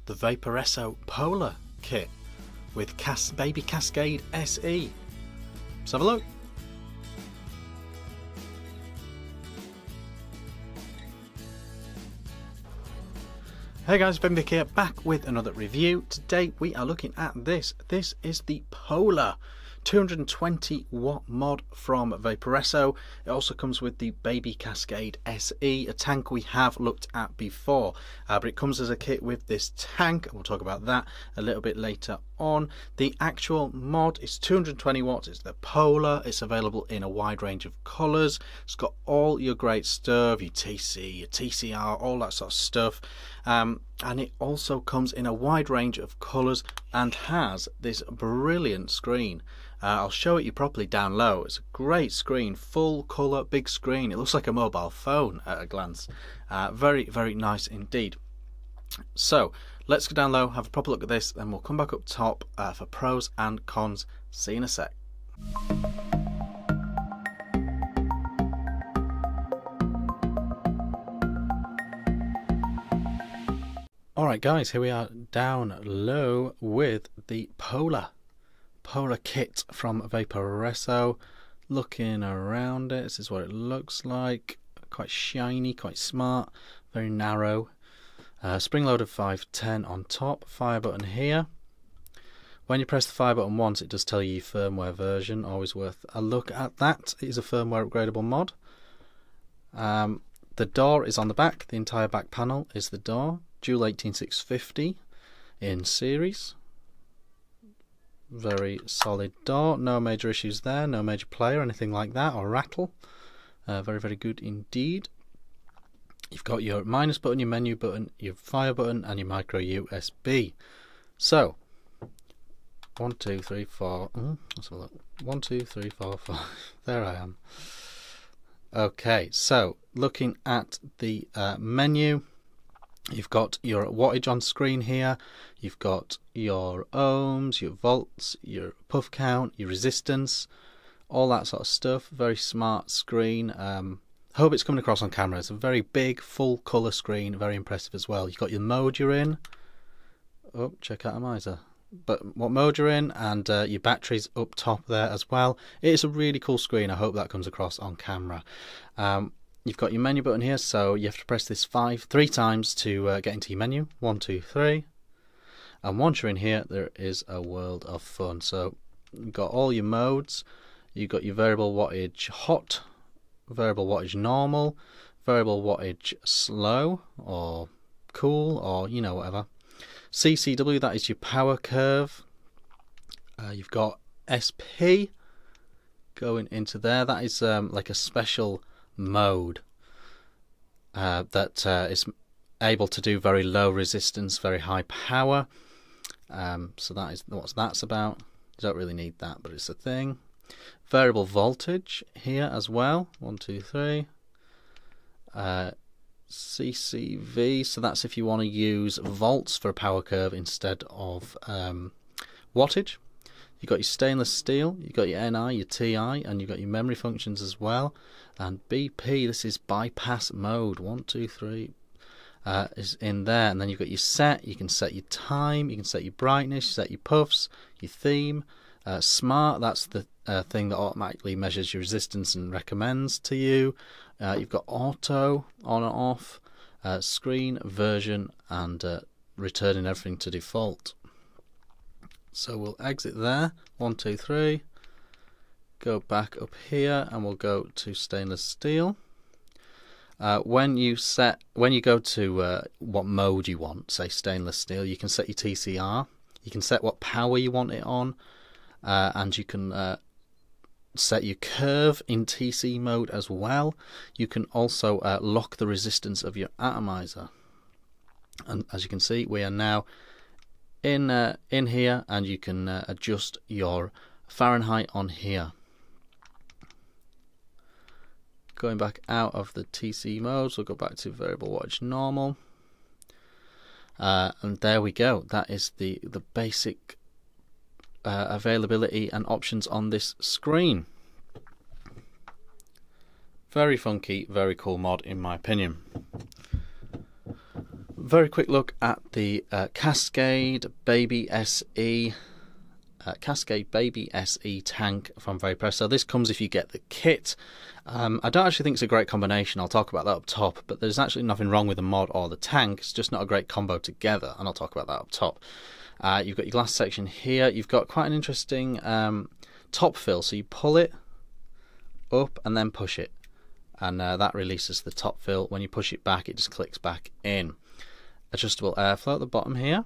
the Vaporesso Polar kit with Baby Cascade SE. Let's have a look. Hey guys, Ben Vick here, back with another review. Today we are looking at this. This is the Polar 220 watt mod from Vaporesso. It also comes with the Baby Cascade SE, a tank we have looked at before, but it comes as a kit with this tank, and we'll talk about that a little bit later on. The actual mod is 220 watts, it's the Polar, it's available in a wide range of colours, it's got all your great stuff, your TC, your TCR, all that sort of stuff, and it also comes in a wide range of colours and has this brilliant screen. I'll show it you properly down low. It's a great screen, full colour, big screen. It looks like a mobile phone at a glance. Very, very nice indeed. So let's go down low, have a proper look at this, then we'll come back up top for pros and cons. See you in a sec. Alright guys, here we are down low with the Polar kit from Vaporesso. Looking around it, this is what it looks like. Quite shiny, quite smart, very narrow. Spring loaded 510 on top, fire button here. When you press the fire button once, it does tell you your firmware version, always worth a look at that. It is a firmware upgradable mod. The door is on the back, the entire back panel is the door. Dual 18650 in series. Very solid door, no major issues there, no major play or anything like that, or rattle. Very, very good indeed. You've got your minus button, your menu button, your fire button, and your micro USB. So, 1, 2, 3, 4. Let's have a look. 1, 2, 3, 4, 5. There I am. Okay, so looking at the menu. You've got your wattage on screen here, you've got your ohms, your volts, your puff count, your resistance, all that sort of stuff. Very smart screen. Hope it's coming across on camera. It's a very big, full colour screen, very impressive as well. You've got your mode you're in. Oh, check out Amizer. But what mode you're in, and your batteries up top there as well. It's a really cool screen. I hope that comes across on camera. You've got your menu button here, so you have to press this 3 times to get into your menu. 1, 2, 3. And once you're in here, there is a world of fun. So you've got all your modes. You've got your variable wattage hot, variable wattage normal, variable wattage slow or cool, or you know, whatever. CCW, that is your power curve. You've got SP going into there. That is like a special mode that is able to do very low resistance, very high power. So that is what that's about. You don't really need that, but it's a thing. Variable voltage here as well. 1, 2, 3. CCV, so that's if you want to use volts for a power curve instead of wattage. You've got your stainless steel, you've got your NI, your TI, and you've got your memory functions as well. And BP, this is bypass mode. 1, 2, 3 is in there. And then you've got your set, you can set your time, you can set your brightness, you set your puffs, your theme. Smart, that's the thing that automatically measures your resistance and recommends to you. You've got auto, on and off, screen, version, and returning everything to default. So we'll exit there. 1, 2, 3. Go back up here, and we'll go to stainless steel. When you go to what mode you want, say stainless steel, you can set your TCR. You can set what power you want it on, and you can set your curve in TC mode as well. You can also lock the resistance of your atomizer. And as you can see, we are now in here, and you can adjust your Fahrenheit on here. Going back out of the TC modes, we'll go back to variable wattage normal, and there we go. That is the basic availability and options on this screen. Very funky, very cool mod in my opinion. very quick look at the Cascade Baby SE. Cascade Baby SE tank from Vaporesso. This comes if you get the kit. I don't actually think it's a great combination. I'll talk about that up top, but there's actually nothing wrong with the mod or the tank. It's just not a great combo together, and I'll talk about that up top. You've got your glass section here. You've got quite an interesting top fill. So you pull it up and then push it, and that releases the top fill. When you push it back, it just clicks back in. Adjustable airflow at the bottom here,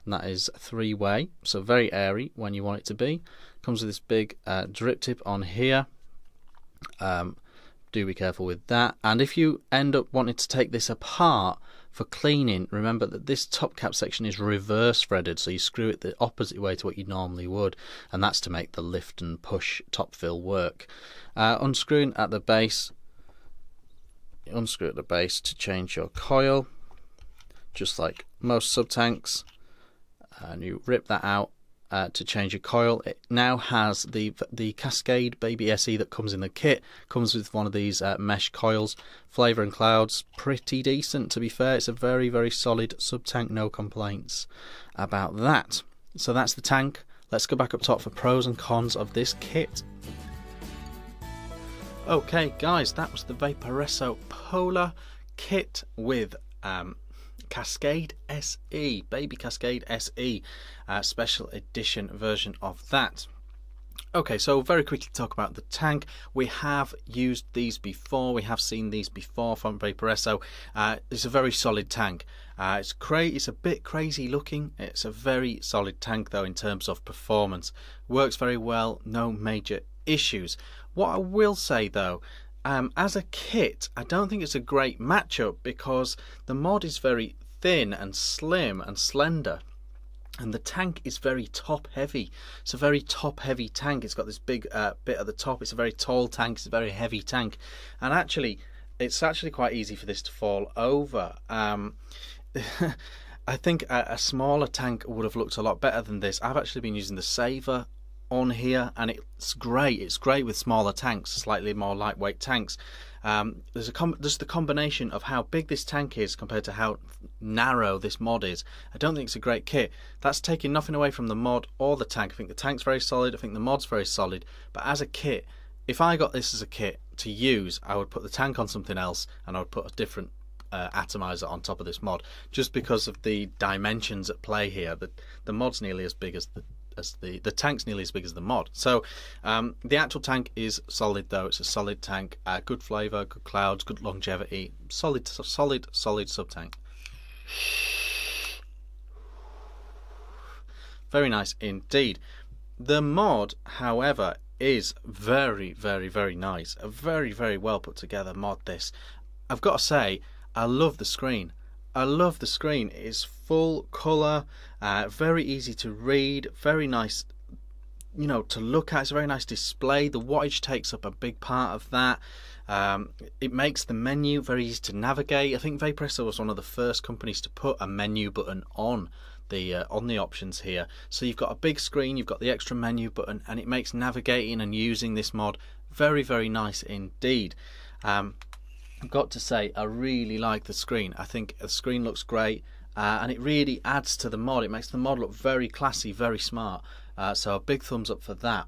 and that is 3-way, so very airy when you want it to be. Comes with this big drip tip on here. Do be careful with that. And if you end up wanting to take this apart for cleaning, remember that this top cap section is reverse threaded, so you screw it the opposite way to what you normally would, and that's to make the lift and push top fill work. Unscrewing at the base, unscrew at the base to change your coil, just like most sub tanks, and you rip that out to change your coil. It now has the Cascade Baby SE that comes in the kit, comes with one of these mesh coils. Flavour and clouds, pretty decent to be fair. It's a very, very solid sub tank, no complaints about that. So that's the tank. Let's go back up top for pros and cons of this kit. Okay guys, that was the Vaporesso Polar kit with Cascade SE, Baby Cascade SE, special edition version of that. Okay, so very quickly talk about the tank. We have used these before, we have seen these before from Vaporesso. It's a very solid tank. It's a bit crazy looking. It's a very solid tank though in terms of performance. Works very well, no major issues. What I will say though, as a kit, I don't think it's a great matchup because the mod is very thin and slim and slender, and the tank is very top heavy. It's a very top heavy tank. It's got this big bit at the top. It's a very tall tank. It's a very heavy tank, and actually it's actually quite easy for this to fall over. I think a smaller tank would have looked a lot better than this. I've actually been using the Saver on here, and it's great. It's great with smaller tanks, slightly more lightweight tanks. There's the combination of how big this tank is compared to how narrow this mod is. I don't think it's a great kit. That's taking nothing away from the mod or the tank. I think the tank's very solid. I think the mod's very solid. But as a kit, if I got this as a kit to use, I would put the tank on something else, and I would put a different atomizer on top of this mod, just because of the dimensions at play here. The mod's nearly as big as the tank's nearly as big as the mod. So the actual tank is solid though. It's a solid tank, good flavour, good clouds, good longevity, solid sub tank. Very nice indeed. The mod, however, is very, very, very nice. A very, very well put together mod this. I've got to say, I love the screen. I love the screen. It's full colour, very easy to read, very nice, you know, to look at. It's a very nice display. The wattage takes up a big part of that. It makes the menu very easy to navigate. I think Vaporesso was one of the first companies to put a menu button on the options here. So you've got a big screen, you've got the extra menu button, and it makes navigating and using this mod very, very nice indeed. I've got to say, I really like the screen. I think the screen looks great, and it really adds to the mod. It makes the mod look very classy, very smart. So a big thumbs up for that.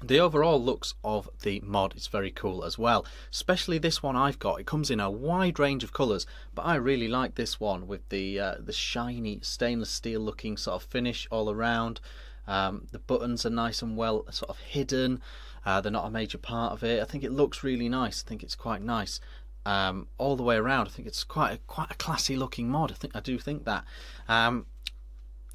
The overall looks of the mod is very cool as well, especially this one I've got. It comes in a wide range of colours, but I really like this one with the shiny stainless steel looking sort of finish all around. The buttons are nice and well sort of hidden. They're not a major part of it. I think it looks really nice. I think it's quite nice all the way around. I think it's quite a classy looking mod. I do think that.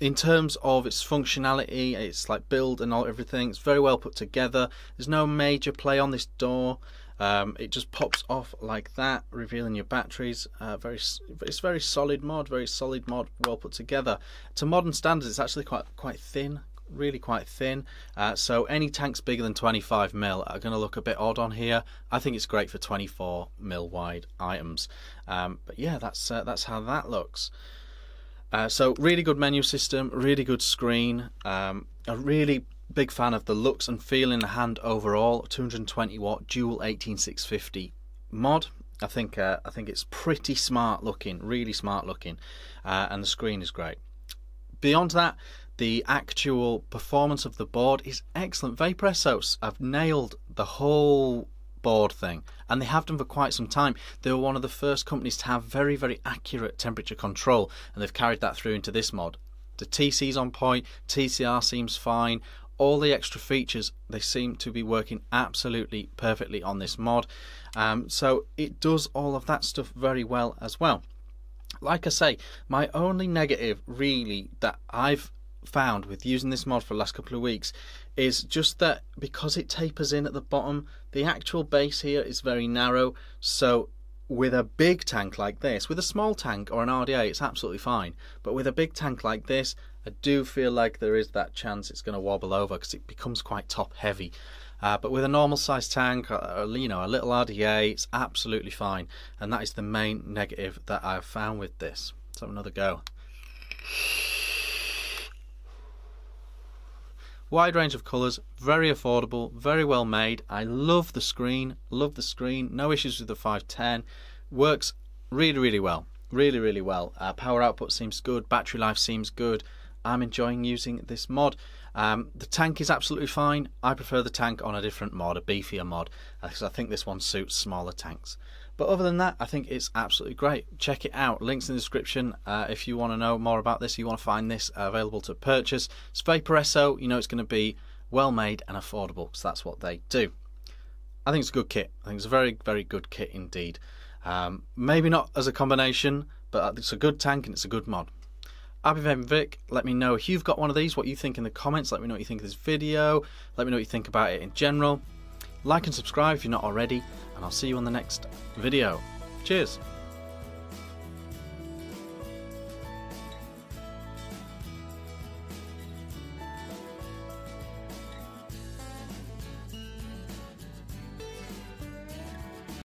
In terms of its functionality, its like build and everything, it's very well put together. There's no major play on this door. It just pops off like that, revealing your batteries. It's very solid mod, well put together. To modern standards, it's actually quite thin, really quite thin. So any tanks bigger than 25mm are going to look a bit odd on here. I think it's great for 24mm wide items. But yeah, that's how that looks. So really good menu system, really good screen. A really big fan of the looks and feel in the hand overall. 220 watt dual 18650 mod. I think it's pretty smart looking, really smart looking, and the screen is great. Beyond that, the actual performance of the board is excellent. Vaporesso have nailed the whole board thing, and they have done for quite some time. They were one of the first companies to have very, very accurate temperature control, and they've carried that through into this mod. The TC's on point, TCR seems fine, all the extra features, they seem to be working absolutely perfectly on this mod. So it does all of that stuff very well as well. Like I say, my only negative really that I've found with using this mod for the last couple of weeks is just that because it tapers in at the bottom, the actual base here is very narrow. So with a big tank like this, with a small tank or an RDA, it's absolutely fine, but with a big tank like this, I do feel like there is that chance it's going to wobble over because it becomes quite top heavy. But with a normal size tank, you know, a little RDA, it's absolutely fine, and that is the main negative that I've found with this. So another go. Wide range of colours, very affordable, very well made. I love the screen, no issues with the 510. Works really, really well, really well. Power output seems good, battery life seems good. I'm enjoying using this mod. The tank is absolutely fine. I prefer the tank on a different mod, a beefier mod, because I think this one suits smaller tanks. But other than that, I think it's absolutely great. Check it out. Links in the description if you want to know more about this, you want to find this available to purchase. It's Vaporesso. You know it's going to be well made and affordable, because that's what they do. I think it's a good kit. I think it's a very, very good kit indeed. Maybe not as a combination, but it's a good tank and it's a good mod. I've been Vaping Vic. Let me know if you've got one of these, what you think in the comments. Let me know what you think of this video. Let me know what you think about it in general. Like and subscribe if you're not already, and I'll see you on the next video. Cheers.